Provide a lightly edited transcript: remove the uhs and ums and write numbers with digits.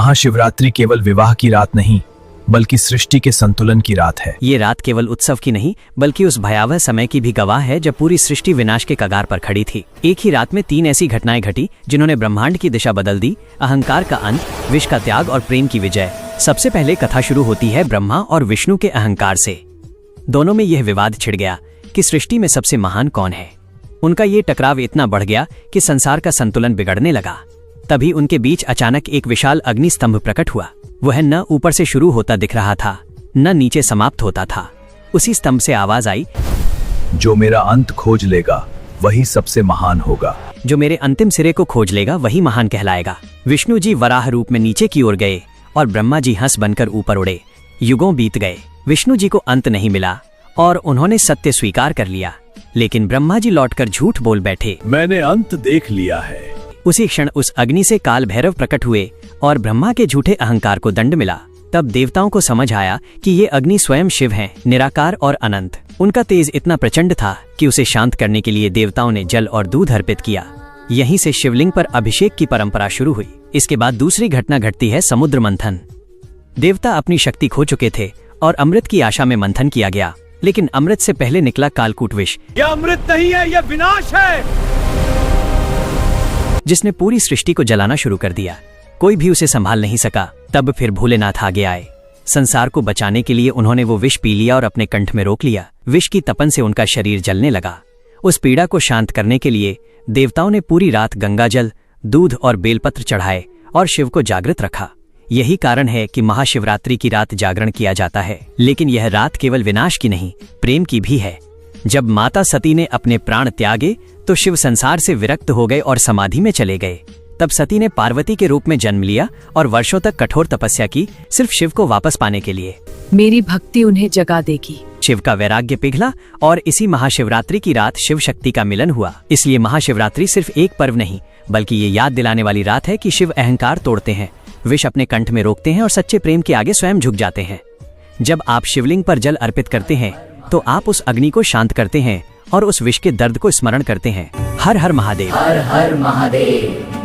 महाशिवरात्रि केवल विवाह की रात नहीं, बल्कि सृष्टि के संतुलन की रात है। ये रात केवल उत्सव की नहीं, बल्कि उस भयावह समय की भी गवाह है जब पूरी सृष्टि विनाश के कगार पर खड़ी थी। एक ही रात में 3 ऐसी घटनाएं घटी जिन्होंने ब्रह्मांड की दिशा बदल दी, अहंकार का अंत, विष का त्याग और प्रेम की विजय। सबसे पहले कथा शुरू होती है ब्रह्मा और विष्णु के अहंकार से। दोनों में यह विवाद छिड़ गया कि सृष्टि में सबसे महान कौन है। उनका ये टकराव इतना बढ़ गया कि संसार का संतुलन बिगड़ने लगा। तभी उनके बीच अचानक एक विशाल अग्नि स्तंभ प्रकट हुआ। वह न ऊपर से शुरू होता दिख रहा था, न नीचे समाप्त होता था। उसी स्तंभ से आवाज आई, जो मेरा अंत खोज लेगा वही सबसे महान होगा। जो मेरे अंतिम सिरे को खोज लेगा वही महान कहलाएगा। विष्णु जी वराह रूप में नीचे की ओर गए और ब्रह्मा जी हंस बनकर ऊपर उड़े। युगों बीत गए, विष्णु जी को अंत नहीं मिला और उन्होंने सत्य स्वीकार कर लिया। लेकिन ब्रह्मा जी लौटकर झूठ बोल बैठे, मैंने अंत देख लिया है। उसी क्षण उस अग्नि से काल भैरव प्रकट हुए और ब्रह्मा के झूठे अहंकार को दंड मिला। तब देवताओं को समझ आया कि ये अग्नि स्वयं शिव हैं, निराकार और अनंत। उनका तेज इतना प्रचंड था कि उसे शांत करने के लिए देवताओं ने जल और दूध अर्पित किया। यहीं से शिवलिंग पर अभिषेक की परंपरा शुरू हुई। इसके बाद दूसरी घटना घटती है समुद्र मंथन। देवता अपनी शक्ति खो चुके थे और अमृत की आशा में मंथन किया गया, लेकिन अमृत से पहले निकला कालकूट विष। यह अमृत नहीं है, यह विनाश है, जिसने पूरी सृष्टि को जलाना शुरू कर दिया। कोई भी उसे संभाल नहीं सका। तब फिर भोलेनाथ आगे आए। संसार को बचाने के लिए उन्होंने वो विष पी लिया और अपने कंठ में रोक लिया। विष की तपन से उनका शरीर जलने लगा। उस पीड़ा को शांत करने के लिए देवताओं ने पूरी रात गंगाजल, दूध और बेलपत्र चढ़ाए और शिव को जागृत रखा। यही कारण है कि महाशिवरात्रि की रात जागरण किया जाता है। लेकिन यह रात केवल विनाश की नहीं, प्रेम की भी है। जब माता सती ने अपने प्राण त्यागे तो शिव संसार से विरक्त हो गए और समाधि में चले गए। तब सती ने पार्वती के रूप में जन्म लिया और वर्षों तक कठोर तपस्या की, सिर्फ शिव को वापस पाने के लिए। मेरी भक्ति उन्हें जगा देगी। शिव का वैराग्य पिघला और इसी महाशिवरात्रि की रात शिव शक्ति का मिलन हुआ। इसलिए महाशिवरात्रि सिर्फ एक पर्व नहीं, बल्कि ये याद दिलाने वाली रात है कि शिव अहंकार तोड़ते हैं, विष अपने कंठ में रोकते हैं और सच्चे प्रेम के आगे स्वयं झुक जाते हैं। जब आप शिवलिंग पर जल अर्पित करते हैं तो आप उस अग्नि को शांत करते हैं और उस विष के दर्द को स्मरण करते हैं। हर हर महादेव। हर हर महादेव।